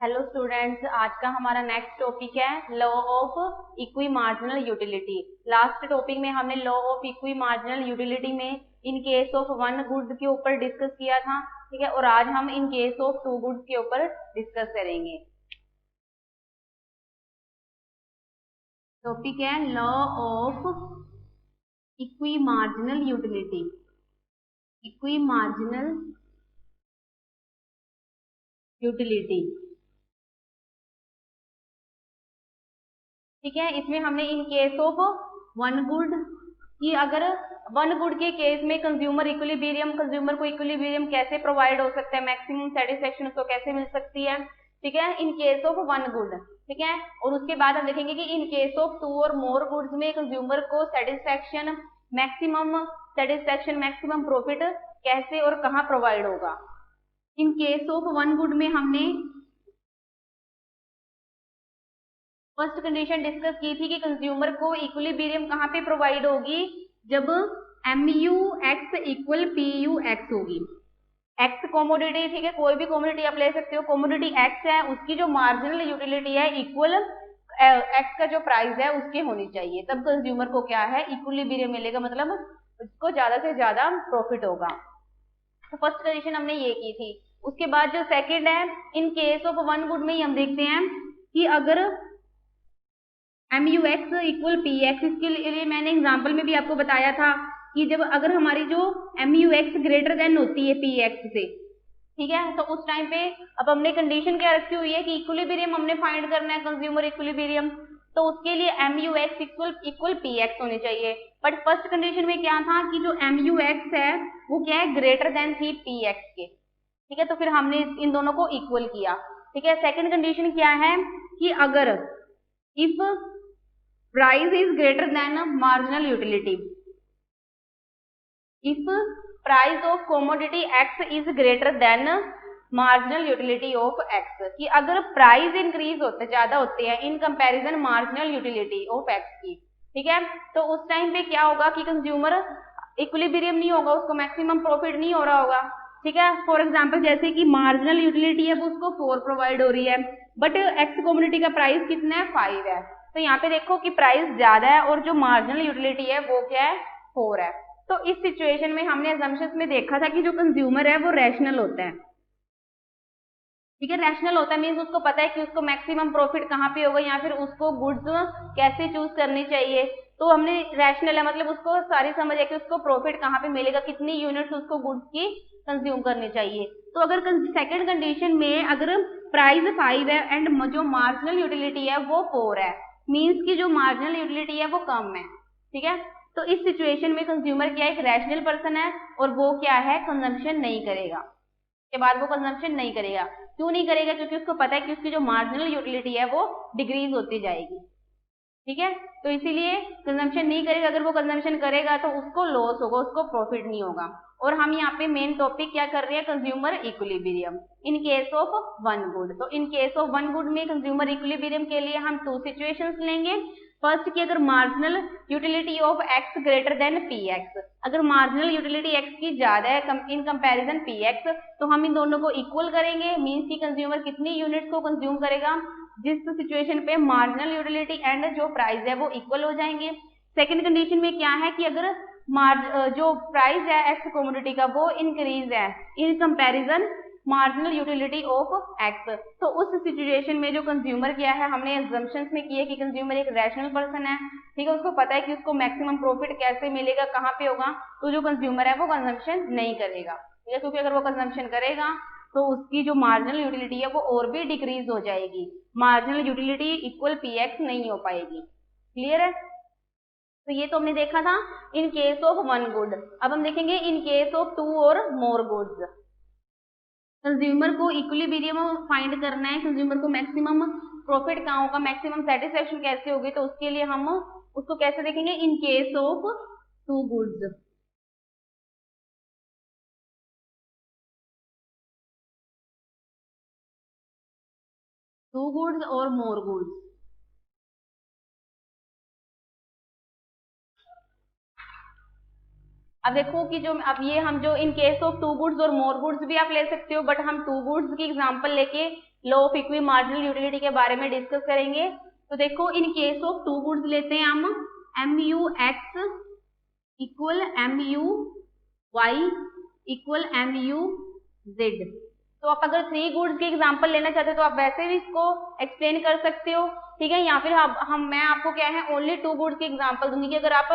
Hello students, आज का हमारा नेक्स्ट टॉपिक है law of equi marginal utility. Last topic में हमने law of equi marginal utility में in case of one goods के ऊपर डिस्कस किया था, ठीक है। और आज हम in case of two goods के ऊपर डिस्कस करेंगे। टॉपिक है law of equi marginal utility. Equi marginal utility, ठीक है। इसमें हमने in case of one good कि अगर वन गुड के केस में कंज्यूमर इक्विलिब्रियम, कंज्यूमर को इक्विलिब्रियम कैसे प्रोवाइड हो सकता है, मैक्सिमम सेटिस्फेक्शन उसको कैसे मिल सकती है, ठीक है, इन केस ऑफ वन गुड, ठीक है। और उसके बाद हम देखेंगे कि इन केस ऑफ टू और मोर गुड्स में कंज्यूमर को सेटिस्फेक्शन, मैक्सिमम प्रॉफिट कैसे और कहाँ प्रोवाइड होगा। इन केस ऑफ वन गुड में हमने फर्स्ट कंडीशन डिस्कस की थी कि कंज्यूमर को इक्विलिब्रियम कहाँ पे प्रोवाइड होगी, जब MUX इक्वल PUX होगी। एक्स कॉमोडिटी, ठीक है, कोई भी कॉमोडिटी आप ले सकते हो। कॉमोडिटी एक्स है, उसकी जो मार्जिनल यूटिलिटी है इक्वल एक्स का जो प्राइस है उसके होनी चाहिए, तब कंज्यूमर को क्या है, इक्विलिब्रियम मिलेगा, मतलब उसको ज्यादा से ज्यादा प्रॉफिट होगा। तो फर्स्ट कंडीशन हमने ये की थी। उसके बाद जो सेकंड है, इन केस ऑफ वन गुड में ही हम देखते हैं कि अगर MUX इक्वल PX, इसके लिए मैंने एग्जाम्पल में भी आपको बताया था कि जब अगर हमारी जो MUX ग्रेटर देन होती है PX से, ठीक है, तो उस टाइम पे अब हमने कंडीशन क्या रखी हुई है कि इक्विलिब्रियम हमने फाइंड करना है, कंज्यूमर इक्विलिब्रियम, तो उसके लिए MUX इक्वल PX होने चाहिए। बट फर्स्ट कंडीशन में क्या था कि जो MUX है वो क्या है, ग्रेटर देन थी PX के, ठीक है। तो फिर हमने इन दोनों को इक्वल किया, ठीक है। सेकेंड कंडीशन क्या है कि अगर if price is greater than marginal utility, if price of commodity X is greater than marginal utility of X, कि अगर प्राइस इंक्रीज होते ज्यादा होते हैं in comparison marginal utility of X की, ठीक है, तो उस टाइम पे क्या होगा कि कंज्यूमर इक्विलिब्रियम नहीं होगा, उसको मैक्सिमम प्रॉफिट नहीं हो रहा होगा, ठीक है। फॉर एग्जांपल जैसे कि मार्जिनल यूटिलिटी है वो उसको 4 प्रोवाइड हो रही है, बट एक्स कम्युनिटी का प्राइस कितना है, 5 है। तो यहाँ पे देखो कि प्राइस ज्यादा है और जो मार्जिनल यूटिलिटी है वो क्या है, 4 है। तो इस सिचुएशन में हमने असम्पशंस में देखा था कि जो कंज्यूमर है वो रैशनल होता है, ठीक है। रैशनल होता है मीन्स उसको पता है कि उसको मैक्सिमम प्रॉफिट कहाँ पे होगा या फिर उसको गुड्स कैसे चूज करनी चाहिए। तो हमने रैशनल है मतलब उसको सारी समझ है कि उसको प्रॉफिट कहाँ पे मिलेगा, कितनी यूनिट्स उसको गुड्स की कंज्यूम करनी चाहिए। तो अगर सेकंड कंडीशन में अगर प्राइस 5 है एंड जो मार्जिनल यूटिलिटी है वो 4 है, मीन्स की जो मार्जिनल यूटिलिटी है वो कम है, ठीक है। तो इस सिचुएशन में कंज्यूमर क्या एक रैशनल पर्सन है और वो क्या है, कंजम्पशन नहीं करेगा, के बाद वो कंजम्पशन नहीं करेगा। क्यों नहीं करेगा, क्योंकि उसको पता है कि उसकी जो मार्जिनल यूटिलिटी है वो डिक्रीज होती जाएगी, ठीक है। तो इसीलिए कंजम्पशन नहीं करेगा। अगर वो कंजम्पशन करेगा तो उसको लॉस होगा, उसको प्रॉफिट नहीं होगा। और हम यहाँ पे मेन टॉपिक क्या कर रहे हैं, consumer equilibrium in case of one good. तो in case of one good में कंज्यूमर इक्विलिब्रियम के लिए हम 2 सिचुएशंस लेंगे। फर्स्ट की अगर marginal utility of X greater than PX, अगर मार्जिनल यूटिलिटी एक्स की ज्यादा है इन कंपैरिजन PX, तो हम इन दोनों को इक्वल करेंगे, मीन्स की कंज्यूमर कितनी यूनिट्स को कंज्यूम करेगा, जिस सिचुएशन पे मार्जिनल यूटिलिटी एंड जो प्राइस है वो इक्वल हो जाएंगे। सेकंड कंडीशन में क्या है कि अगर जो प्राइस है एक्स कमोडिटी का वो इंक्रीज है in comparison marginal utility of x, तो उस सिचुएशन में जो कंज्यूमर क्या है, हमने assumptions में किया कि कंज्यूमर एक रैशनल पर्सन है, ठीक है, उसको पता है कि उसको मैक्सिमम प्रॉफिट कैसे मिलेगा, कहाँ पे होगा, तो जो कंज्यूमर है वो कंजम्पशन नहीं करेगा, ठीक है, क्योंकि अगर वो कंजम्पशन करेगा तो उसकी जो मार्जिनल यूटिलिटी है वो और भी डिक्रीज हो जाएगी, मार्जिनल यूटिलिटी इक्वल PX नहीं हो पाएगी। क्लियर है। तो ये तो हमने देखा था इन केस ऑफ वन गुड। अब हम देखेंगे इन केस ऑफ 2 और मोर गुड्स। कंज्यूमर को इक्विलिब्रियम फाइंड करना है, कंज्यूमर को मैक्सिमम प्रॉफिट कहाँ होगा, मैक्सिमम सेटिस्फेक्शन कैसे होगी, तो उसके लिए हम उसको कैसे देखेंगे, in case of 2 goods. Two goods और मोर गुड्स। अब देखो कि जो अब ये हम जो इन केस ऑफ 2 गुड्स और मोर गुड्स भी आप ले सकते हो, बट हम 2 गुड्स की एग्जांपल लेके law of equi marginal utility के बारे में डिस्कस करेंगे। तो देखो, in case of two goods लेते हैं हम, M U X equal M U Y equal M U Z. तो आप अगर थ्री गुड्स के एग्जांपल लेना चाहते हो तो आप वैसे भी इसको एक्सप्लेन कर सकते हो, ठीक है। या फिर मैं आपको क्या है ओनली टू गुड्स के एग्जांपल दूंगी कि अगर आप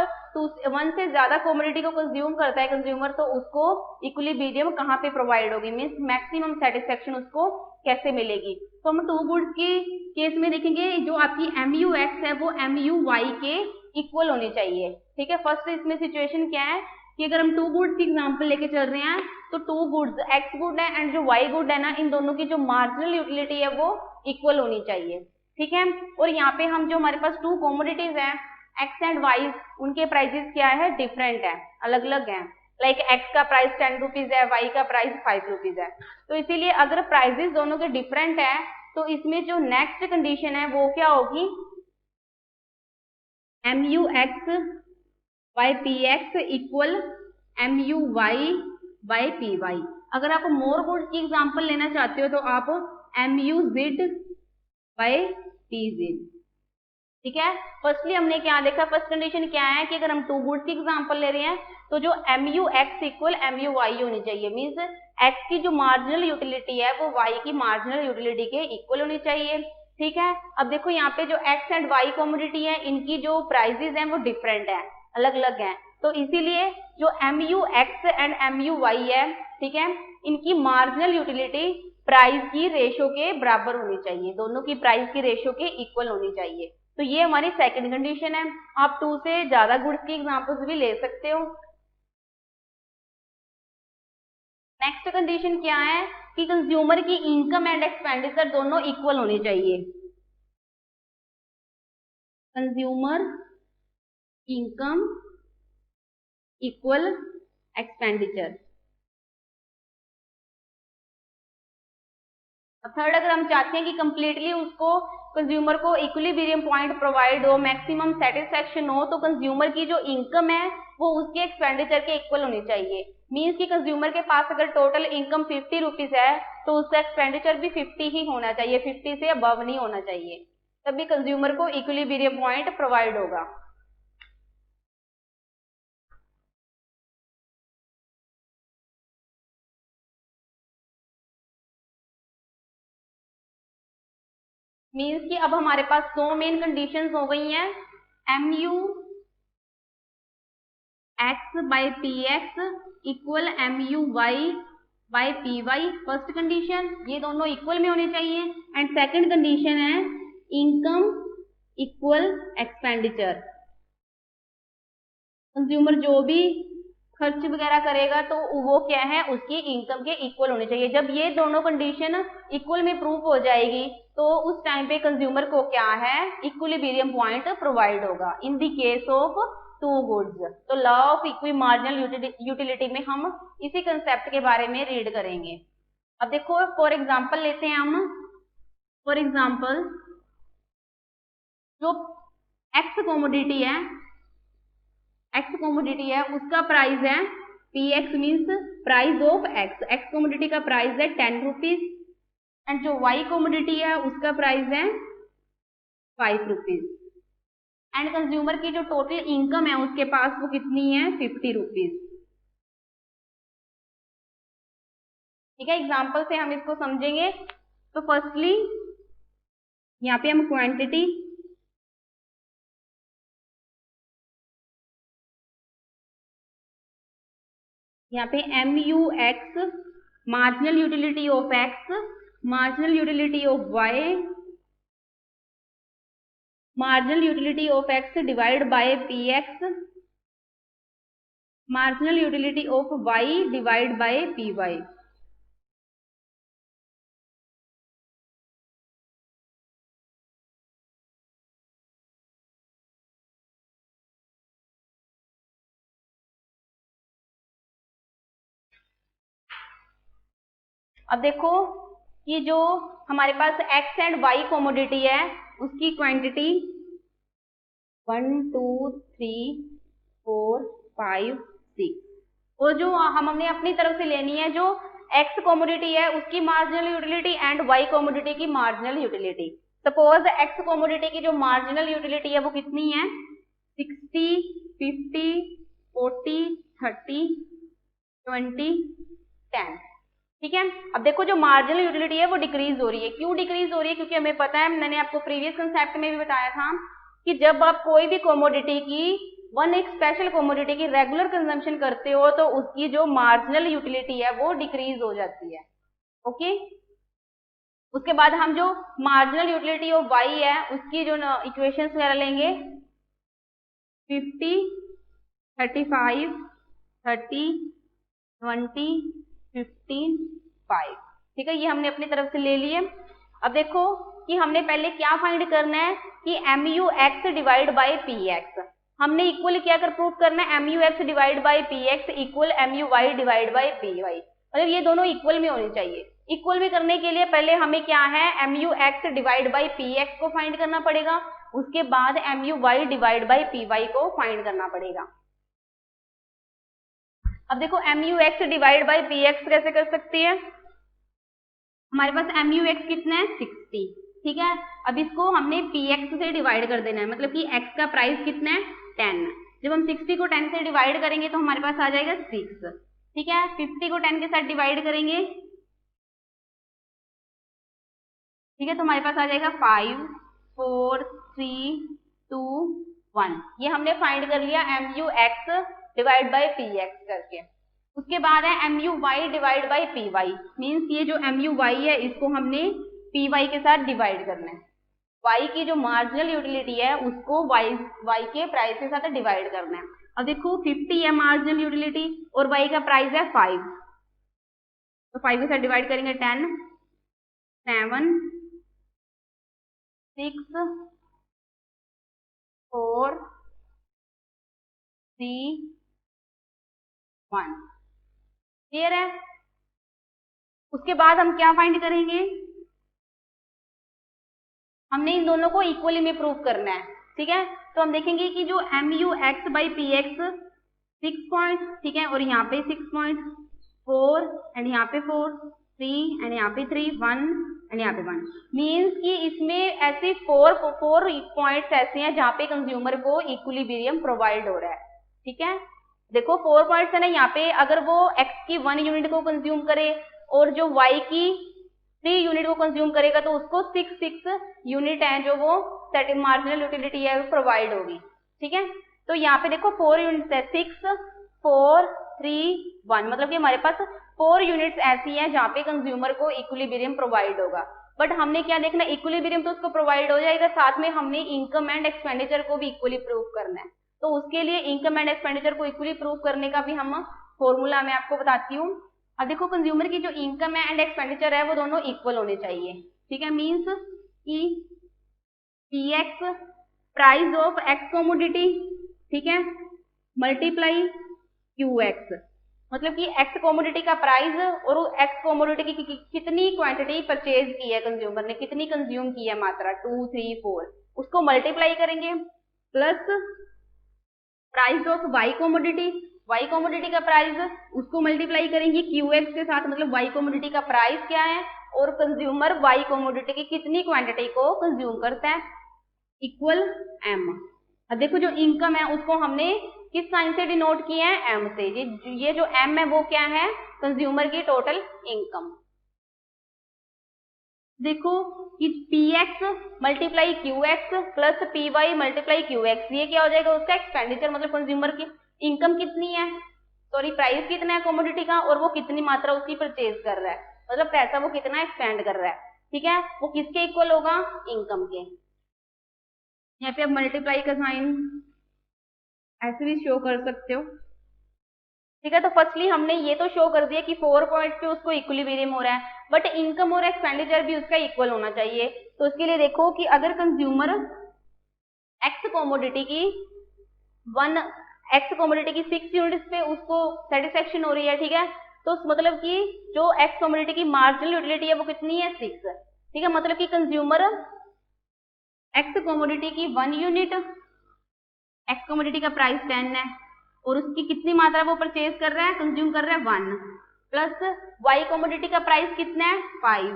वन से ज्यादा कमोडिटी को कंज्यूम करता है कंज्यूमर, तो उसको इक्विलिब्रियम कहाँ पे प्रोवाइड होगी, मीन्स मैक्सिमम सेटिस्फेक्शन उसको कैसे मिलेगी। तो हम टू गुड्स के केस में देखेंगे, जो आपकी एम यू एक्स है वो एम यू वाई के इक्वल होनी चाहिए, ठीक है। फर्स्ट इसमें सिचुएशन क्या है कि अगर हम टू गुड्स की एग्जांपल लेके चल रहे हैं, तो टू गुड्स एक्स गुड है एंड जो वाई गुड है ना, इन दोनों की जो मार्जिनल यूटिलिटी है वो इक्वल होनी चाहिए, ठीक है। और यहाँ पे हम जो हमारे पास टू कमोडिटीज हैं एक्स एंड वाई, उनके प्राइसेस क्या है, डिफरेंट है, अलग अलग हैं। लाइक एक्स का प्राइस 10 रुपीज है, वाई का प्राइस 5 रुपीज है। तो इसीलिए अगर प्राइसेस दोनों के डिफरेंट है तो इसमें जो नेक्स्ट कंडीशन है वो क्या होगी, M U X by P X equal M U Y by P Y. अगर आप मोर गुड्स की एग्जांपल लेना चाहते हो तो आप M U Z by P Z, ठीक है। फर्स्टली हमने क्या देखा, फर्स्ट कंडीशन क्या है कि अगर हम टू गुड्स की एग्जांपल ले रहे हैं तो जो M U X equal M U Y होनी चाहिए, मीन्स एक्स की जो मार्जिनल यूटिलिटी है वो वाई की मार्जिनल यूटिलिटी के इक्वल होनी चाहिए, ठीक है। अब देखो यहाँ पे जो एक्स एंड वाई कमोडिटी है इनकी जो प्राइसेस हैं वो डिफरेंट है, अलग अलग हैं। तो इसीलिए जो M U X and M U Y है, ठीक है, इनकी मार्जिनल यूटिलिटी प्राइस की रेशो के बराबर होनी चाहिए, दोनों की प्राइस की रेशो के इक्वल होनी चाहिए। तो ये हमारी सेकंड कंडीशन है। आप टू से ज्यादा गुड्स की एग्जांपल्स भी ले सकते हो। नेक्स्ट कंडीशन क्या है कि कंज्यूमर की इनकम एंड एक्सपेंडिचर दोनों इक्वल होनी चाहिए। Consumer income equal expenditure. Third, अगर हम चाहते हैं कि कंप्लीटली उसको कंज्यूमर को इक्विलिब्रियम पॉइंट प्रोवाइड हो, मैक्सिमम सेटिस्फेक्शन हो, तो कंज्यूमर की जो इनकम है वो उसके एक्सपेंडिचर के इक्वल होनी चाहिए। मीन्स कि कंज्यूमर के पास अगर टोटल इनकम 50 रुपीज है तो उसका एक्सपेंडिचर भी 50 ही होना चाहिए, 50 से अबव नहीं होना चाहिए, तभी कंज्यूमर को इक्विलिब्रियम पॉइंट प्रोवाइड होगा। मीन्स कि अब हमारे पास दो मेन कंडीशंस हो गई हैं, M U X by P X equal M U Y by P Y. First condition, ये दोनों इक्वल में होने चाहिए। एंड सेकंड कंडीशन है इनकम इक्वल एक्सपेंडिचर। कंज्यूमर जो भी खर्च वगैरह करेगा तो वो क्या है, उसकी इनकम के इक्वल होने चाहिए। जब ये दोनों कंडीशन इक्वल में प्रूव हो जाएगी तो उस टाइम पे कंज्यूमर को क्या है, इक्विलिब्रियम पॉइंट प्रोवाइड होगा in the case of two goods. तो law of equi marginal utility में हम इसी कंसेप्ट के बारे में रीड करेंगे। अब देखो, फॉर एग्जांपल लेते हैं हम, फॉर एग्जांपल जो एक्स कमोडिटी है, एक्स कमोडिटी है उसका प्राइस है P x, means price of x. X commodity का प्राइस है 10 रुपीज एंड जो वाई कमोडिटी है उसका प्राइस है 5 रुपीज। एंड कंज्यूमर की जो टोटल इनकम है उसके पास वो कितनी है, 50 रुपीज, ठीक है। एग्जाम्पल से हम इसको समझेंगे। तो फर्स्टली यहाँ पे हम क्वांटिटी, यहाँ पे M U X marginal utility of X, marginal utility of Y, marginal utility of X divide by P X, marginal utility of Y divide by P Y. अब देखो कि जो हमारे पास एक्स एंड वाई कमोडिटी है उसकी quantity 1 2 3 4 5 6, और जो हमने अपनी तरफ से लेनी है जो एक्स कमोडिटी है उसकी marginal utility and Y commodity की marginal utility. Suppose X commodity की जो मार्जिनल यूटिलिटी है वो कितनी है 60, 50, 40, 30, 20, 10। ठीक है, अब देखो जो मार्जिनल यूटिलिटी है वो डिक्रीज हो रही है। क्यों डिक्रीज हो रही है? क्योंकि हमें पता है, मैंने आपको प्रीवियस कंसेप्ट में भी बताया था कि जब आप कोई भी कमोडिटी की एक स्पेशल कमोडिटी की रेगुलर कंजम्पशन करते हो तो उसकी जो मार्जिनल यूटिलिटी है वो डिक्रीज हो जाती है। ओके, उसके बाद हम जो मार्जिनल यूटिलिटी ऑफ वाई है उसकी जो इक्वेशंस वगैरह लेंगे 50, 35, 30, 20, 15, 5। ठीक है, ये हमने अपनी तरफ से ले लिए। अब देखो कि हमने पहले क्या फाइंड करना है कि mu x divide by P X. हमने इक्वल क्या कर प्रूव करना है mu x divide by P X equal mu y divide by P Y, मतलब ये दोनों इक्वल में होनी चाहिए। इक्वल में करने के लिए पहले हमें क्या है mu x divide by P X को फाइंड करना पड़ेगा, उसके बाद mu y divide by P Y को फाइंड करना पड़ेगा। अब देखो mu x divide by P X कैसे कर सकते हैं, हमारे पास mu x कितना है 60। ठीक है, अब इसको हमने px से डिवाइड कर देना है, मतलब कि x का प्राइस कितना है 10। जब हम 60 को 10 से डिवाइड करेंगे तो हमारे पास आ जाएगा 6। ठीक है, 50 को 10 के साथ डिवाइड करेंगे, ठीक है, तो हमारे पास आ जाएगा 5, 4, 3, 2, 1। ये हमने फाइंड कर लिया mu x divide by P X करके। उसके बाद है mu y divide by P Y, means ये जो mu y है इसको हमने पी वाई के साथ डिवाइड करना है। y की जो मार्जिनल यूटिलिटी है उसको y के प्राइस के साथ डिवाइड करना है। अब देखो 50 है मार्जिनल यूटिलिटी और y का प्राइस है 5, तो 5 के साथ डिवाइड करेंगे 10, 7, 6, 4, 3, 1। क्लियर है? उसके बाद हम क्या फाइंड करेंगे, हमने इन दोनों को इक्वली में प्रूव करना है। ठीक है, तो हम देखेंगे कि जो mu x by P x 6 point, ठीक है, और यहाँ पे 6.4 एंड यहाँ पे 4, 3 एंड यहाँ पे 3, 1 एंड यहाँ पे 1, मीन्स कि इसमें ऐसे 4 पॉइंट्स ऐसे हैं जहाँ पे कंज्यूमर को इक्विलिब्रियम प्रोवाइड हो रहा है। ठीक है, देखो 4 पॉइंट्स है ना, यहाँ पे अगर वो x की 1 यूनिट को कंज्यूम करे और जो y की 3 यूनिट को कंज्यूम करेगा तो उसको 6 यूनिट है जो वो मार्जिनल यूटिलिटी है वो प्रोवाइड होगी। ठीक है, तो यहाँ पे देखो 4 यूनिट्स है, 6, 4, 3, 1, मतलब कि हमारे पास 4 यूनिट्स ऐसी हैं जहाँ पे कंज्यूमर को इक्विलिब्रियम प्रोवाइड होगा। बट हमने क्या देखना, इक्विलिब्रियम तो उसको प्रोवाइड हो जाएगा, साथ में हमने इनकम एंड एक्सपेंडिचर को भी इक्वली प्रूव करना है। तो उसके लिए इनकम एंड एक्सपेंडिचर को इक्वली प्रूव करने का भी हम फॉर्मूला मैं आपको बताती हूँ। अब देखो कंज्यूमर की जो इनकम एंड एक्सपेंडिचर है वो दोनों इक्वल होने चाहिए। ठीक है, मीन्स कि P x price of x commodity, ठीक है, मल्टीप्लाई क्यू एक्स, मतलब कि एक्स कमोडिटी का प्राइस और एक्स कमोडिटी की कितनी क्वांटिटी परचेज की है कंज्यूमर ने, कितनी कंज्यूम की है मात्रा 2, 3, 4, उसको मल्टीप्लाई करेंगे plus price of Y commodity, Y commodity का प्राइस उसको मल्टीप्लाई करेंगे क्यू एक्स के साथ, मतलब वाई कमोडिटी का प्राइस क्या है और कंज्यूमर वाई कमोडिटी की कितनी क्वांटिटी को कंज्यूम करता है, इक्वल एम। अब देखो जो इनकम है उसको हमने किस साइन से डिनोट किया है, एम से। ये जो एम है वो क्या है, कंज्यूमर की टोटल इनकम। देखो कि P X multiply Q X plus P Y multiply Q X, ये क्या हो जाएगा उसका एक्सपेंडिचर, मतलब कंज्यूमर की इनकम कितनी है, सॉरी प्राइस कितना है कमोडिटी का और वो कितनी मात्रा उसकी परचेज कर रहा है, मतलब पैसा वो कितना एक्सपेंड कर रहा है। ठीक है, वो किसके इक्वल होगा, इनकम के। यहाँ पे आप मल्टीप्लाई का साइन ऐसे भी शो कर सकते हो। ठीक है, तो फर्स्टली हमने ये तो शो कर दिया कि 4 पॉइंट्स पे उसको इक्विलिब्रियम हो रहा है, बट इनकम और एक्सपेंडिचर भी उसका इक्वल होना चाहिए। तो उसके लिए देखो कि अगर कंज्यूमर एक्स कमोडिटी की 6 यूनिट्स पे उसको सेटिस्फेक्शन हो रही है, ठीक है, तो मतलब कि जो एक्स कमोडिटी की मार्जिनल यूटिलिटी है वो कितनी है 6। ठीक है, मतलब कि कंज्यूमर एक्स कमोडिटी की 1 यूनिट, एक्स कमोडिटी का प्राइस 10 है और उसकी कितनी मात्रा वो परचेज कर रहा है, कंज्यूम कर रहा है 1, प्लस वाई कमोडिटी का प्राइस कितना है 5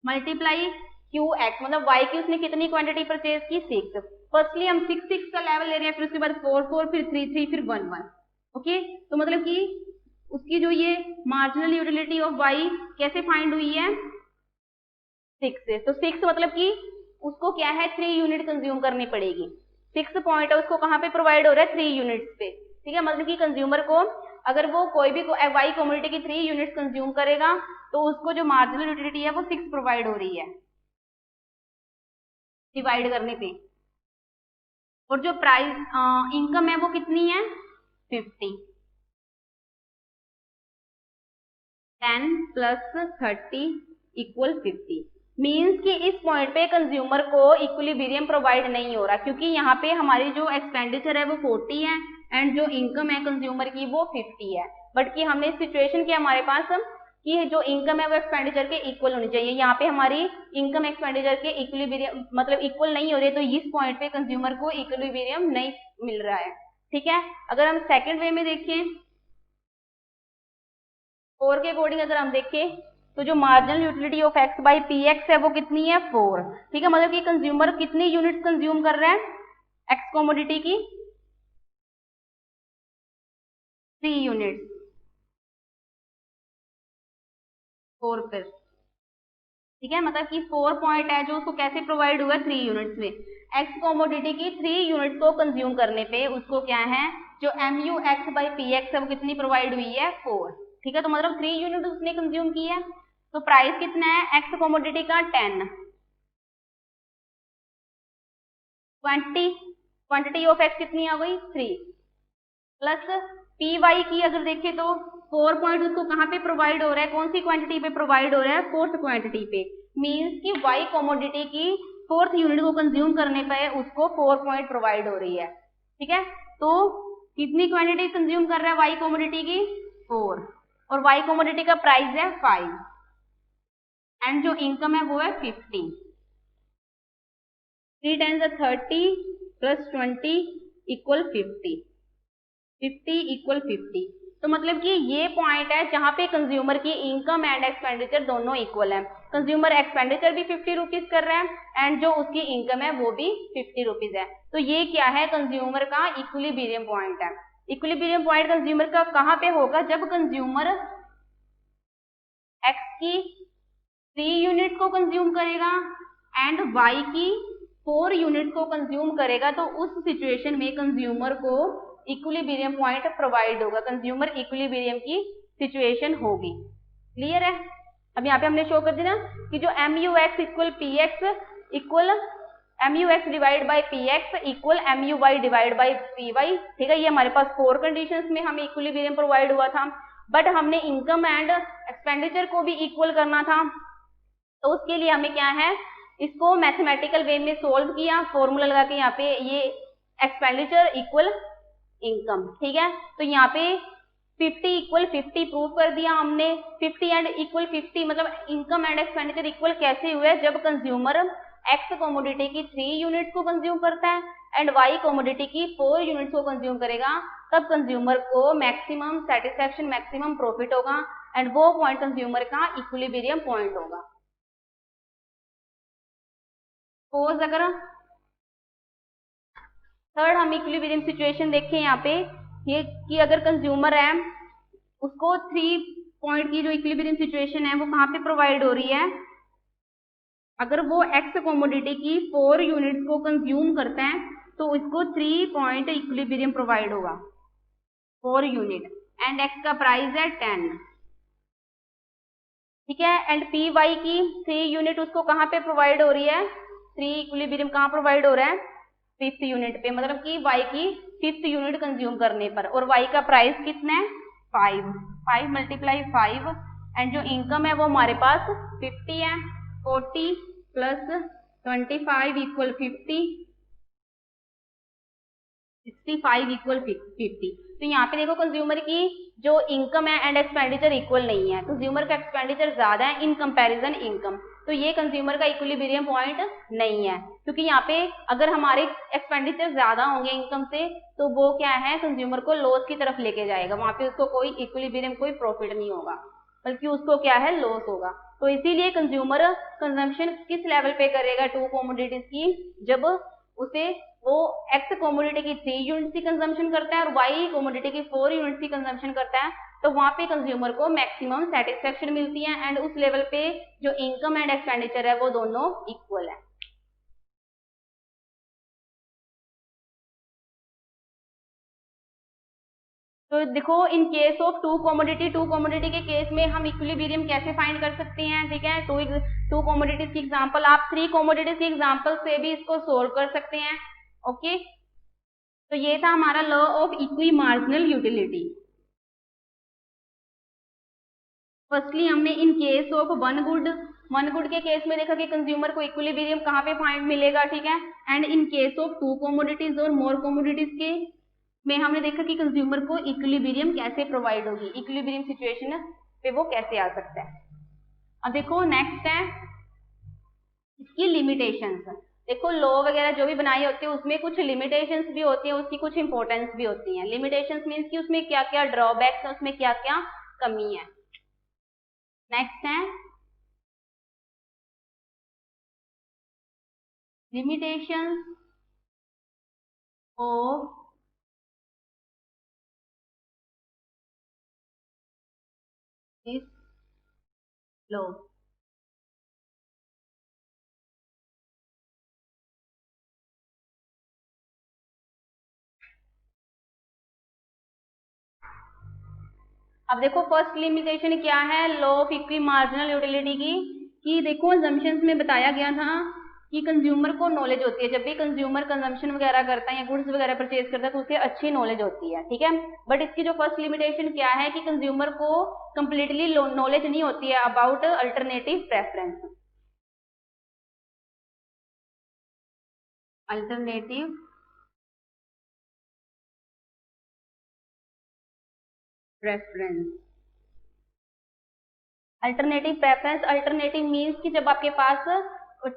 मल्टीप्लाई क्यू एक्स, मतलब वाई की उसने कितनी क्वांटिटी परचेज की 6। फर्स्टली हम 6 का लेवल ले रहे हैं, फिर उसके बाद 4 फिर 3 फिर 1 ओके। तो मतलब कि उसकी जो ये मार्जिनल यूटिलिटी ऑफ वाई कैसे फाइंड हुई है 6 से। तो 6 मतलब कि उसको क्या है 3 यूनिट कंज्यूम करनी पड़ेगी। 6 पॉइंट है उसको कहाँ पे प्रोवाइड हो रहा है 3 यूनिट्स पे, ठीक है। मतलब कि कंज्यूमर को अगर वो कोई भी वाई कमोडिटी की 3 यूनिट्स कंज्यूम करेगा तो उसको जो मार्जिनल यूटिलिटी है वो 6 प्रोवाइड हो रही है डिवाइड करने पे। और जो प्राइस इनकम है वो कितनी है 50। 10 प्लस 30 इक्वल 50 मीन्स कि इस पॉइंट पे कंज्यूमर को इक्विलिब्रियम प्रोवाइड नहीं हो रहा, क्योंकि यहाँ पे हमारी जो एक्सपेंडिचर है वो 40 है एंड जो इनकम है कंज्यूमर की वो 50 है। बट कि हमने सिचुएशन की हमारे पास कि जो इनकम है वो एक्सपेंडिचर के इक्वल होनी चाहिए, यहाँ पे हमारी इनकम एक्सपेंडिचर के इक्विलिब्रियम मतलब इक्वल नहीं हो रही है, तो इस पॉइंट पे कंज्यूमर को इक्विलिब्रियम नहीं मिल रहा है, ठीक है। अगर हम सेकेंड वे में देखें 4 के अकॉर्डिंग अगर हम देखें तो जो marginal utility of x by P X है वो कितनी है 4, ठीक है। मतलब कि कंज्यूमर कितनी यूनिट्स कंज्यूम कर रहा है एक्स कमोडिटी की 3 यूनिट्स 4 पर, ठीक है। मतलब कि 4 पॉइंट है जो उसको कैसे प्रोवाइड हुआ 3 यूनिट्स में। एक्स कमोडिटी की 3 यूनिट्स को कंज्यूम करने पे उसको क्या है जो M U X by P X है वो कितनी प्रोवाइड हुई है 4, ठीक है। तो मतलब 3 यूनिट उसने कंज्यूम की है, तो प्राइस कितना है एक्स कमोडिटी का 10। क्वांटिटी ऑफ एक्स कितनी आ गई 3 प्लस पी वाई की अगर देखें तो 4 पॉइंट उसको कहाँ पे प्रोवाइड हो रहा है, कौन सी क्वांटिटी पे प्रोवाइड हो रहा है 4th क्वांटिटी पे। मींस कि वाई कमोडिटी की 4th यूनिट को कंज्यूम करने पे उसको 4 पॉइंट प्रोवाइड हो रही है, ठीक है। तो कितनी क्वांटिटी कंज्यूम कर रहा है वाई कमोडिटी की 4 और वाई कमोडिटी का प्राइस है 5 एंड जो इनकम है वो है 50। 3 टाइम्स 30 प्लस 20 इक्वल 50 इक्वल 50। तो मतलब कि ये पॉइंट है जहां पे कंज्यूमर की इनकम एंड एक्सपेंडिचर दोनों इक्वल है। कंज्यूमर एक्सपेंडिचर भी 50 रुपीज कर रहा है एंड जो उसकी इनकम है वो भी 50 रुपीज है। तो ये क्या है कंज्यूमर का इक्विलिब्रियम पॉइंट है। इक्विलिब्रियम पॉइंट कंज्यूमर का कहां पे होगा जब कंज्यूमर एक्स की 3 यूनिट्स को कंज्यूम करेगा एंड वाई की 4 यूनिट्स को कंज्यूम करेगा, तो उस सिचुएशन में कंज्यूमर को इक्विलिब्रियम पॉइंट प्रोवाइड होगा, कंज्यूमर इक्विलिब्रियम की सिचुएशन होगी। क्लियर है। अब यहाँ पे हमने शो कर दिया कि जो M U X equal P X equal M U X divide by P X equal M U Y divide by P Y, ठीक है। ये हमारे पास 4 कंडीशंस में हमें इक्विलिब्रियम प्रोवाइड हुआ था, बट हमने इनकम एंड एक्सपेंडिचर को भी इक्वल करना था, तो उसके लिए हमें क्या है इसको मैथमेटिकल वे में सोल्व किया, फॉर्मूला लगा के यहाँ पे ये एक्सपेंडिचर इक्वल इनकम, ठीक है। तो यहाँ पे 50 इक्वल 50 प्रूव कर दिया हमने। 50 एंड इक्वल 50 मतलब इनकम एंड एक्सपेंडिचर इक्वल कैसे हुए जब कंज्यूमर एक्स कमोडिटी की 3 यूनिट्स को कंज्यूम करता है एंड वाई कमोडिटी की 4 यूनिट्स को कंज्यूम करेगा, तब कंज्यूमर को मैक्सिमम सेटिस्फैक्शन मैक्सिमम प्रॉफिट होगा एंड वो पॉइंट कंज्यूमर का इक्विलिब्रियम पॉइंट होगा। सपोज अगर थर्ड हम इक्विलिब्रियम सिचुएशन देखें यहाँ पे ये कि अगर कंज्यूमर है उसको 3 पॉइंट की जो इक्विलिब्रियम सिचुएशन है वो कहाँ पे प्रोवाइड हो रही है, अगर वो एक्स कमोडिटी की 4 यूनिट्स को कंज्यूम करता है तो इसको 3 पॉइंट इक्विलिब्रियम प्रोवाइड होगा 4 यूनिट एंड एक्स का प्राइस है 10, ठीक है। एंड पी वाई की 3 यूनिट उसको कहाँ पे प्रोवाइड हो रही है, 3 इक्विलिब्रियम कहाँ प्रोवाइड हो रहा है 5th यूनिट पे, मतलब कि y की 5th यूनिट कंज्यूम करने पर, और y का प्राइस कितना है 5 मल्टीप्लाई 5 एंड जो इनकम है वो हमारे पास 50 है। 40 प्लस 25 इक्वल 50 65 इक्वल 50। तो यहाँ पे देखो कंज्यूमर की जो इनकम है एंड एक्सपेंडिचर इक्वल नहीं है, कंज्यूमर का एक्सपेंडिचर ज्यादा है इन कंपैरिजन इनकम, तो ये कंज्यूमर का इक्विलिब्रियम पॉइंट नहीं है, क्योंकि यहाँ पे अगर हमारे एक्सपेंडिचर ज्यादा होंगे इनकम से तो वो क्या है, कंज्यूमर को लॉस की तरफ लेके जाएगा, वहां पे उसको कोई इक्विलिब्रियम, कोई प्रॉफिट नहीं होगा, बल्कि उसको क्या है, लॉस होगा। तो इसीलिए कंज्यूमर कंजम्पशन किस लेवल पे करेगा टू कमोडिटीज की, जब उसे वो एक्स कमोडिटी की 3 यूनिट्स की कंजम्पशन करता है और वाई कमोडिटी की 4 यूनिट्स की कंजम्पशन करता है, तो वहां पे कंज्यूमर को मैक्सिमम सेटिस्फेक्शन मिलती है एंड उस लेवल पे जो इनकम एंड एक्सपेंडिचर है वो दोनों इक्वल है। तो देखो in case of two commodity के केस में हम इक्विलिब्रियम कैसे फाइंड कर सकते हैं, ठीक है। टू कमोडिटीज की एग्जांपल, आप 3 कमोडिटीज की एग्जांपल से भी इसको सोल्व कर सकते हैं। ओके, तो ये था हमारा law of equi marginal utility. Firstly हमने in case of one good के केस में देखा कि कंज्यूमर को इक्विलिब्रियम कहाँ पे फाइंड मिलेगा, ठीक है। And in case of to commodities और मोर कमोडिटीज के में हमने देखा कि कंज्यूमर को इक्विलिब्रियम कैसे प्रोवाइड होगी, इक्विलिब्रियम सिचुएशन पे वो कैसे आ सकता है। अब देखो नेक्स्ट है इसकी लिमिटेशंस। देखो लॉ वगैरह जो भी बनाई होती है उसमें कुछ लिमिटेशंस भी होती है, उसकी कुछ इंपॉर्टेंस भी होती है। लिमिटेशंस मीन्स कि उसमें क्या क्या ड्रॉबैक्स है, उसमें क्या क्या कमी है। नेक्स्ट है लिमिटेशंस ऑफ दिस लॉ। अब देखो फर्स्ट लिमिटेशन क्या है law of equi marginal utility की, कि देखो असम्पशंस में बताया गया था कि कंज्यूमर को नॉलेज होती है, जब भी कंज्यूमर कंजम्पशन वगैरह करता है या गुड्स वगैरह परचेज करता है तो उसे अच्छी नॉलेज होती है, ठीक है। बट इसकी जो फर्स्ट लिमिटेशन क्या है कि कंज्यूमर को कंप्लीटली नॉलेज नहीं होती है about alternative preference. Alternative preference, alternative preference, alternative means कि जब आपके पास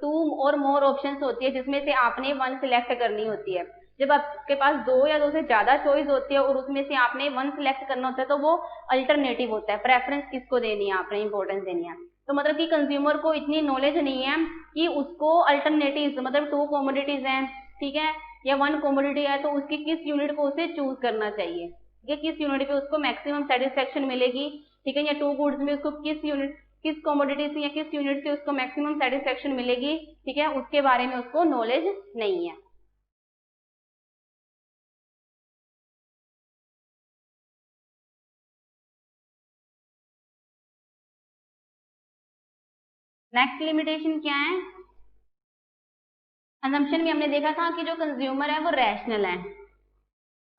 2 और मोर ऑप्शंस होती है जिसमें से आपने 1 सिलेक्ट करनी होती है। जब आपके पास 2 या 2 से ज्यादा चॉइस होती है और उसमें से आपने 1 सिलेक्ट करना होता है तो वो अल्टरनेटिव होता है। प्रेफरेंस किसको देनी है, आपने इंपॉर्टेंस देनी है। तो मतलब कि कंज्यूमर को इतनी नॉलेज नहीं है कि उसको अल्टरनेटिव, मतलब 2 कमोडिटीज हैं, ठीक है, या 1 कमोडिटी है तो उसकी किस यूनिट को उसे चूज करना चाहिए, ठीक है, किस यूनिट पे उसको मैक्सिमम सेटिस्फेक्शन मिलेगी, ठीक है, या 2 गुड्स में उसको किस कमोडिटी से या किस यूनिट से उसको मैक्सिमम सेटिस्फेक्शन मिलेगी, ठीक है, उसके बारे में उसको नॉलेज नहीं है। नेक्स्ट लिमिटेशन क्या है, असम्पशन में हमने देखा था कि जो कंज्यूमर है वो रैशनल है,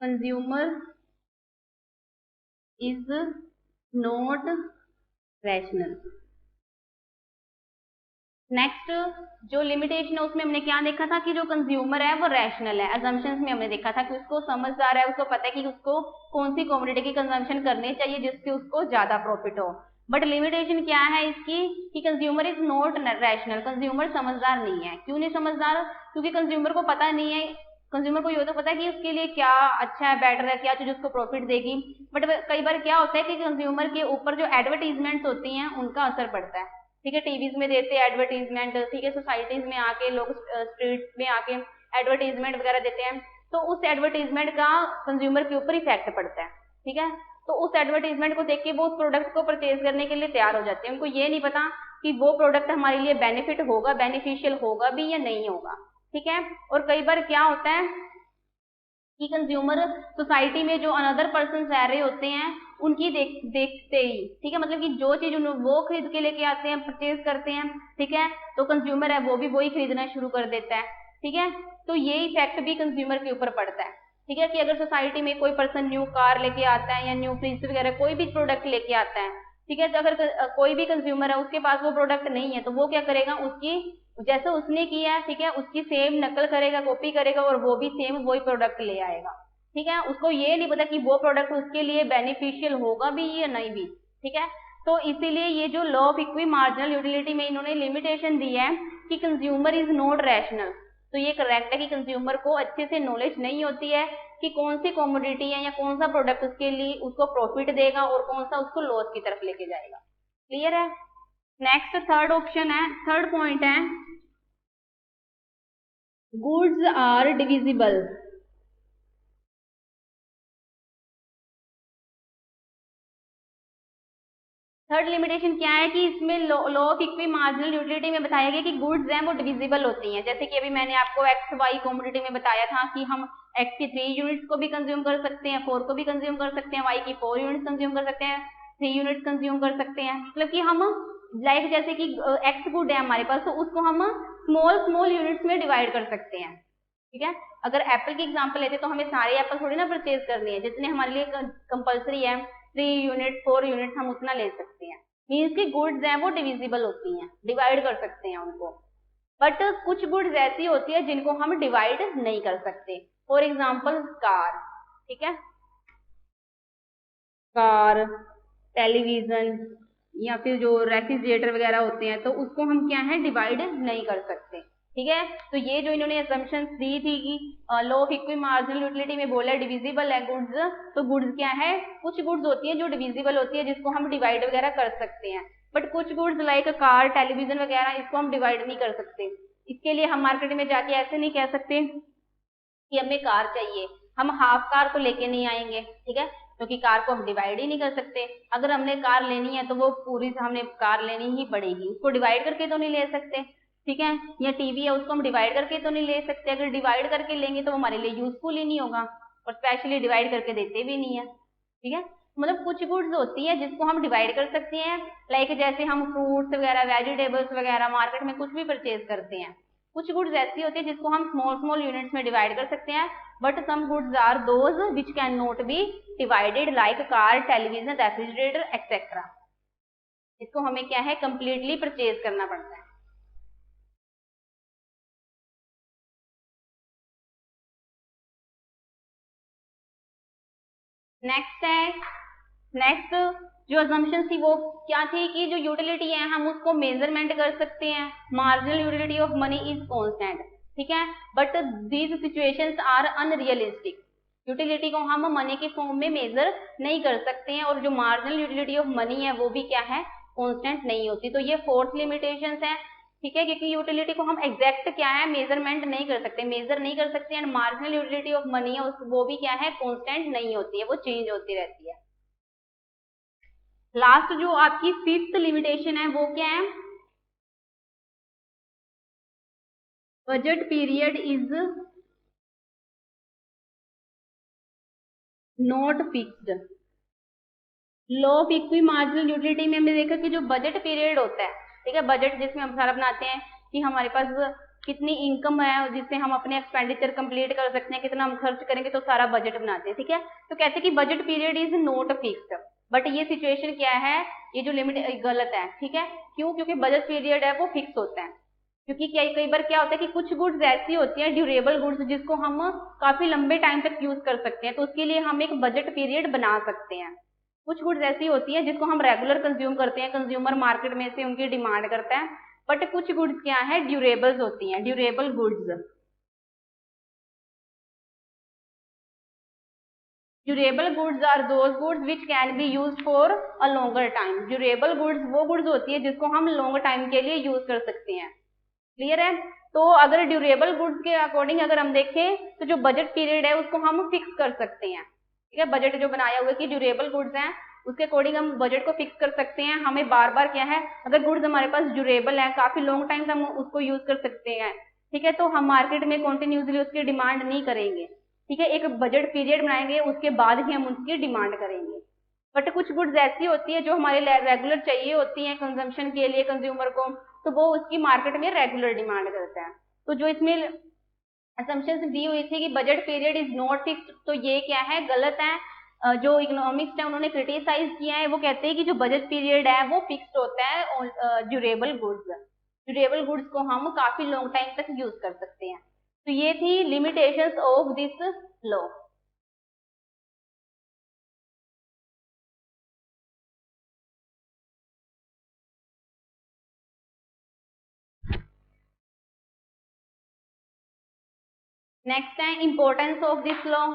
consumer is not rational. Next जो लिमिटेशन है उसमें हमने क्या देखा था कि जो कंज्यूमर है वो रैशनल है। असम्पशंस में हमने देखा था कि उसको समझदार है, उसको पता है कि उसको कौन सी कमोडिटी की कंजम्पशन करनी चाहिए जिससे उसको ज्यादा प्रॉफिट हो। बट लिमिटेशन क्या है इसकी कि consumer is not rational, consumer समझदार नहीं है। क्यों नहीं समझदार, क्योंकि कंज्यूमर को पता नहीं है, कंज्यूमर को ये तो पता है कि उसके लिए क्या अच्छा है, बेटर है, क्या चीज उसको प्रॉफिट देगी। बट कई बार क्या होता है कि कंज्यूमर के ऊपर जो एडवर्टीजमेंट्स होती हैं उनका असर पड़ता है, ठीक है, टीवीज में देते हैं एडवर्टीजमेंट, ठीक है, सोसाइटीज में आके लोग स्ट्रीट में आके एडवर्टीजमेंट वगैरह देते हैं, तो उस एडवर्टीजमेंट का कंज्यूमर के ऊपर इफेक्ट पड़ता है, ठीक है। तो उस एडवर्टीजमेंट को देख के वो उस प्रोडक्ट को परचेज करने के लिए तैयार हो जाते हैं। उनको ये नहीं पता कि वो प्रोडक्ट हमारे लिए बेनिफिट होगा, बेनिफिशियल होगा भी या नहीं होगा, ठीक है। और कई बार क्या होता है कि कंज्यूमर सोसाइटी में जो अनदर पर्सन रह रहे होते हैं उनकी देखते ही, ठीक है, मतलब कि जो चीज वो खरीद के लेके आते हैं, परचेज करते हैं, ठीक है, तो कंज्यूमर है वो भी वही खरीदना शुरू कर देता है, ठीक है। तो ये इफेक्ट भी कंज्यूमर के ऊपर पड़ता है, ठीक है, कि अगर सोसाइटी में कोई पर्सन न्यू कार लेके आता है या न्यू फ्रिज वगैरह कोई भी प्रोडक्ट लेके आता है, ठीक है, तो अगर कोई भी कंज्यूमर है उसके पास वो प्रोडक्ट नहीं है तो वो क्या करेगा, उसकी जैसे उसने किया है, ठीक है, उसकी सेम नकल करेगा, कॉपी करेगा और वो भी सेम वही प्रोडक्ट ले आएगा, ठीक है। उसको ये नहीं पता कि वो प्रोडक्ट उसके लिए बेनिफिशियल होगा भी या नहीं भी, ठीक है। तो इसीलिए ये जो law of equi marginal utility में इन्होंने लिमिटेशन दी है कि कंज्यूमर इज नॉट रैशनल। तो ये करेक्ट है कि कंज्यूमर को अच्छे से नॉलेज नहीं होती है कि कौन सी कमोडिटी है या कौन सा प्रोडक्ट उसके लिए उसको प्रॉफिट देगा और कौन सा उसको लॉस की तरफ लेके जाएगा। क्लियर है। नेक्स्ट थर्ड ऑप्शन है, थर्ड पॉइंट है, goods are divisible. Third limitation क्या है कि इसमें law of equi marginal utility में बताया गया कि गुड्स हैं वो डिविजिबल होती हैं। जैसे कि अभी मैंने आपको एक्स वाई कमोडिटी में बताया था कि हम एक्स की 3 यूनिट्स को भी कंज्यूम कर सकते हैं, 4 को भी कंज्यूम कर सकते हैं, वाई की 4 यूनिट्स कंज्यूम कर सकते हैं, 3 यूनिट्स कंज्यूम कर सकते हैं। मतलब कि हम लाइक जैसे कि एक्स गुड है हमारे पास, तो उसको हम स्मॉल स्मॉल यूनिट्स में डिवाइड कर सकते हैं। ठीक है। अगर एप्पल की एग्जांपल लेते तो हमें सारे एप्पल थोड़ी ना परचेज करनी है, जितने हमारे लिए कंपलसरी है 3 यूनिट 4 यूनिट हम उतना ले सकते हैं। मीन्स की गुड्स हैं वो डिविजिबल होती हैं, डिवाइड कर सकते हैं उनको। बट कुछ गुड्स ऐसी होती है जिनको हम डिवाइड नहीं कर सकते। For example car. ठीक है, कार, टेलीविजन या फिर जो रेफ्रिजरेटर वगैरह होते हैं, तो उसको हम क्या है डिवाइड नहीं कर सकते। ठीक है। तो ये जो इन्होंने असम्पशंस दी थी कि law of equi marginal utility में बोला डिविजिबल है गुड्स, तो गुड्स क्या है, कुछ गुड्स होती है जो डिविजिबल होती है जिसको हम डिवाइड वगैरह कर सकते हैं। बट कुछ गुड्स लाइक कार, टेलीविजन वगैरह इसको हम डिवाइड नहीं कर सकते। इसके लिए हम मार्केट में जाके ऐसे नहीं कह सकते कि हमें कार चाहिए, हम हाफ कार तो लेके नहीं आएंगे। ठीक है, क्योंकि कार को हम डिवाइड ही नहीं कर सकते। अगर हमने कार लेनी है तो वो पूरी हमने कार लेनी ही पड़ेगी, उसको डिवाइड करके तो नहीं ले सकते। ठीक है, या टीवी है उसको हम डिवाइड करके तो नहीं ले सकते। अगर डिवाइड करके लेंगे तो वो हमारे लिए यूजफुल ही नहीं होगा, और स्पेशली डिवाइड करके देते भी नहीं है। ठीक है, मतलब कुछ गुड्स होती है जिसको हम डिवाइड कर सकते हैं, लाइक जैसे हम फ्रूट्स वगैरह, वेजिटेबल्स वगैरह मार्केट में कुछ भी परचेज करते हैं। कुछ गुड्स ऐसी होती है जिसको हम स्मॉल स्मॉल यूनिट्स में डिवाइड कर सकते हैं, but some goods are those which can not be divided like car, television, refrigerator etcetera. इसको हमें क्या है कंप्लीटली परचेज करना पड़ता है। नेक्स्ट है, नेक्स्ट जो असम्पशन थी वो क्या थी कि जो यूटिलिटी है हम उसको मेजरमेंट कर सकते हैं। Marginal utility of money is constant. ठीक है, but these situations are unrealistic. Utility को हम मनी के फॉर्म में मेजर नहीं कर सकते हैं, और जो मार्जिनल यूटिलिटी ऑफ मनी है वो भी क्या है कांस्टेंट नहीं होती। तो ये फोर्थ लिमिटेशंस है। ठीक है, क्योंकि यूटिलिटी को हम एग्जैक्ट क्या है मेजरमेंट नहीं कर सकते, मेजर नहीं कर सकते, and marginal utility of money है वो भी क्या है कांस्टेंट नहीं होती है, वो चेंज होती रहती है। लास्ट जो आपकी फिफ्थ लिमिटेशन है वो क्या है, budget period is not fixed. Law of equi marginal utility में हमने देखा कि जो बजट पीरियड होता है, ठीक है, बजट जिसमें हम सारा बनाते हैं कि हमारे पास कितनी इनकम है जिससे हम अपने एक्सपेंडिचर कंप्लीट कर सकते हैं, कितना हम खर्च करेंगे, तो सारा बजट बनाते हैं। ठीक है, तो कहते हैं कि budget period is not fixed. But ये सिचुएशन क्या है, ये जो लिमिट गलत है। ठीक है, क्यों, क्योंकि बजट पीरियड है वो फिक्स होता है। क्योंकि क्या कई बार क्या होता है कि कुछ गुड्स ऐसी होती हैं ड्यूरेबल गुड्स जिसको हम काफी लंबे टाइम तक यूज कर सकते हैं, तो उसके लिए हम एक बजट पीरियड बना सकते हैं। कुछ गुड्स ऐसी होती है जिसको हम रेगुलर कंज्यूम करते हैं, कंज्यूमर मार्केट में से उनकी डिमांड करता है। बट कुछ गुड्स क्या है ड्यूरेबल्स होती हैं, durable goods. Durable goods are those goods which can be used for a longer time. Durable goods वो गुड्स होती है जिसको हम लॉन्ग टाइम के लिए यूज कर सकते हैं। क्लियर है। तो अगर ड्यूरेबल गुड्स के अकॉर्डिंग अगर हम देखें तो जो बजट पीरियड है उसको हम फिक्स कर सकते हैं। ठीक है, बजट जो बनाया हुआ है कि ड्यूरेबल गुड्स हैं उसके अकॉर्डिंग हम बजट को फिक्स कर सकते हैं। हमें बार बार क्या है, अगर गुड्स हमारे पास ड्यूरेबल है, काफी लॉन्ग टाइम हम उसको यूज कर सकते हैं, ठीक है, तो हम मार्केट में कॉन्टिन्यूसली उसकी डिमांड नहीं करेंगे। ठीक है, एक बजट पीरियड बनाएंगे उसके बाद ही हम उसकी डिमांड करेंगे। बट कुछ गुड्स ऐसी होती है जो हमारे रेगुलर चाहिए होती हैं कंजम्पशन के लिए कंज्यूमर को, तो वो उसकी मार्केट में रेगुलर डिमांड करता है। तो जो इसमें असम्पशंस दी हुई थी कि budget period is not fixed, तो ये क्या है गलत है। जो इकोनॉमिक्स है उन्होंने क्रिटिसाइज किया है, वो कहते हैं कि जो बजट पीरियड है वो फिक्स्ड होता है ड्यूरेबल गुड्स। ड्यूरेबल गुड्स को हम काफी लॉन्ग टाइम तक यूज कर सकते हैं। तो ये थी limitations of this law. Next है importance of this law.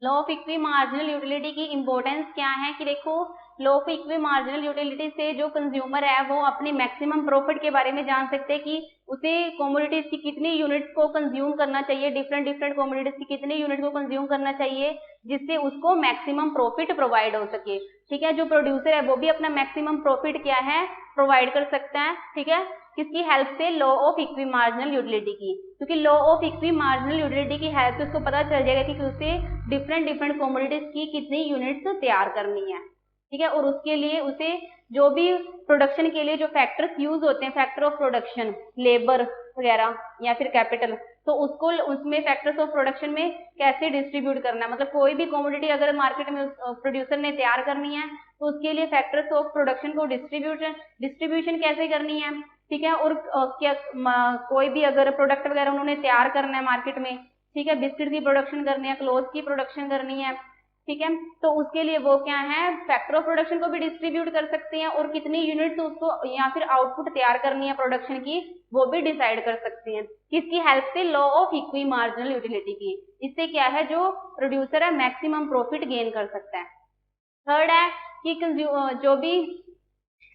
Law of equi marginal utility की इंपॉर्टेंस क्या है कि देखो, law of equi marginal utility से जो कंज्यूमर है वो अपने मैक्सिमम प्रॉफिट के बारे में जान सकते हैं कि उसे कमोडिटीज की कितनी यूनिट्स को कंज्यूम करना चाहिए, डिफरेंट डिफरेंट कमोडिटीज की कितनी यूनिट को कंज्यूम करना चाहिए जिससे उसको मैक्सिमम प्रॉफिट प्रोवाइड हो सके। ठीक है, जो प्रोड्यूसर है वो भी अपना मैक्सिमम प्रॉफिट क्या है प्रोवाइड कर सकता है। ठीक है, किसकी हेल्प से? Law of equi marginal utility की, क्योंकि law of equi marginal utility की हेल्प से उसको पता चल जाएगा कि उसे डिफरेंट डिफरेंट कमोडिटीज की कितनी यूनिट्स तैयार करनी है। ठीक है, और उसके लिए उसे जो भी प्रोडक्शन के लिए जो फैक्टर्स यूज होते हैं, फैक्टर ऑफ प्रोडक्शन, लेबर वगैरह या फिर कैपिटल, तो उसको उसमें फैक्टर्स ऑफ प्रोडक्शन में कैसे डिस्ट्रीब्यूट करना है, मतलब कोई भी कमोडिटी अगर मार्केट में प्रोड्यूसर ने तैयार करनी है तो उसके लिए फैक्टर्स ऑफ प्रोडक्शन को डिस्ट्रीब्यूशन कैसे करनी है। ठीक है, और क्या कोई भी अगर प्रोडक्ट वगैरह उन्होंने तैयार करना है मार्केट में, ठीक है, बिस्किट की प्रोडक्शन करनी है, क्लोथ की प्रोडक्शन करनी है, ठीक है, तो उसके लिए वो क्या है, फैक्टर ऑफ प्रोडक्शन को भी डिस्ट्रीब्यूट कर सकते हैं और कितनी यूनिट्स उसको या फिर आउटपुट तैयार करनी है प्रोडक्शन की वो भी डिसाइड कर सकते हैं। किसकी हेल्प से? Law of equi marginal utility की। इससे क्या है, जो प्रोड्यूसर है मैक्सिमम प्रॉफिट गेन कर सकता है। थर्ड है कि जो भी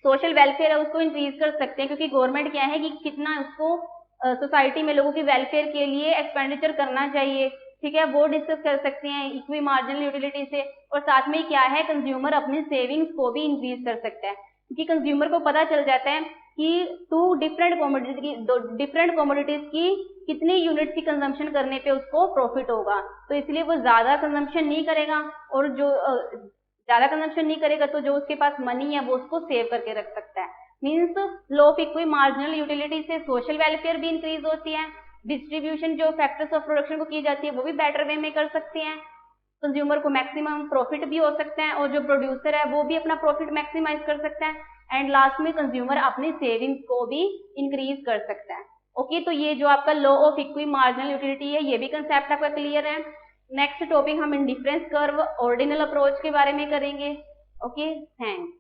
सोशल वेलफेयर है उसको इंक्रीज कर सकते हैं, क्योंकि गवर्नमेंट क्या है कि कितना उसको सोसाइटी में लोगों की वेलफेयर के लिए एक्सपेंडिचर करना चाहिए। ठीक है, वो डिस्कस कर सकते हैं इक्वी मार्जिनल यूटिलिटी से। और साथ में क्या है, कंज्यूमर अपनी सेविंग्स को भी इंक्रीज कर सकता है, क्योंकि कंज्यूमर को पता चल जाता है कि डिफरेंट कमोडिटीज की कितनी यूनिट्स की कंजम्पशन करने पे उसको प्रॉफिट होगा, तो इसलिए वो ज्यादा कंजम्पशन नहीं करेगा, और जो ज्यादा कंजम्पशन नहीं करेगा तो जो उसके पास मनी है वो उसको सेव करके रख सकता है। Means law of equi marginal utility से सोशल वेलफेयर भी इंक्रीज होती है, डिस्ट्रीब्यूशन जो फैक्टर्स ऑफ प्रोडक्शन को की जाती है वो भी बेटर वे में कर सकते हैं, कंज्यूमर को मैक्सिमम प्रॉफिट भी हो सकता है, और जो प्रोड्यूसर है वो भी अपना प्रॉफिट मैक्सिमाइज कर सकता है, एंड लास्ट में कंज्यूमर अपनी सेविंग्स को भी इंक्रीज कर सकता है। ओके, तो ये जो आपका law of equi marginal utility है ये भी कंसेप्ट आपका क्लियर है। नेक्स्ट टॉपिक हम इंडिफरेंस कर्व ऑर्डिनल अप्रोच के बारे में करेंगे। Okay, thanks.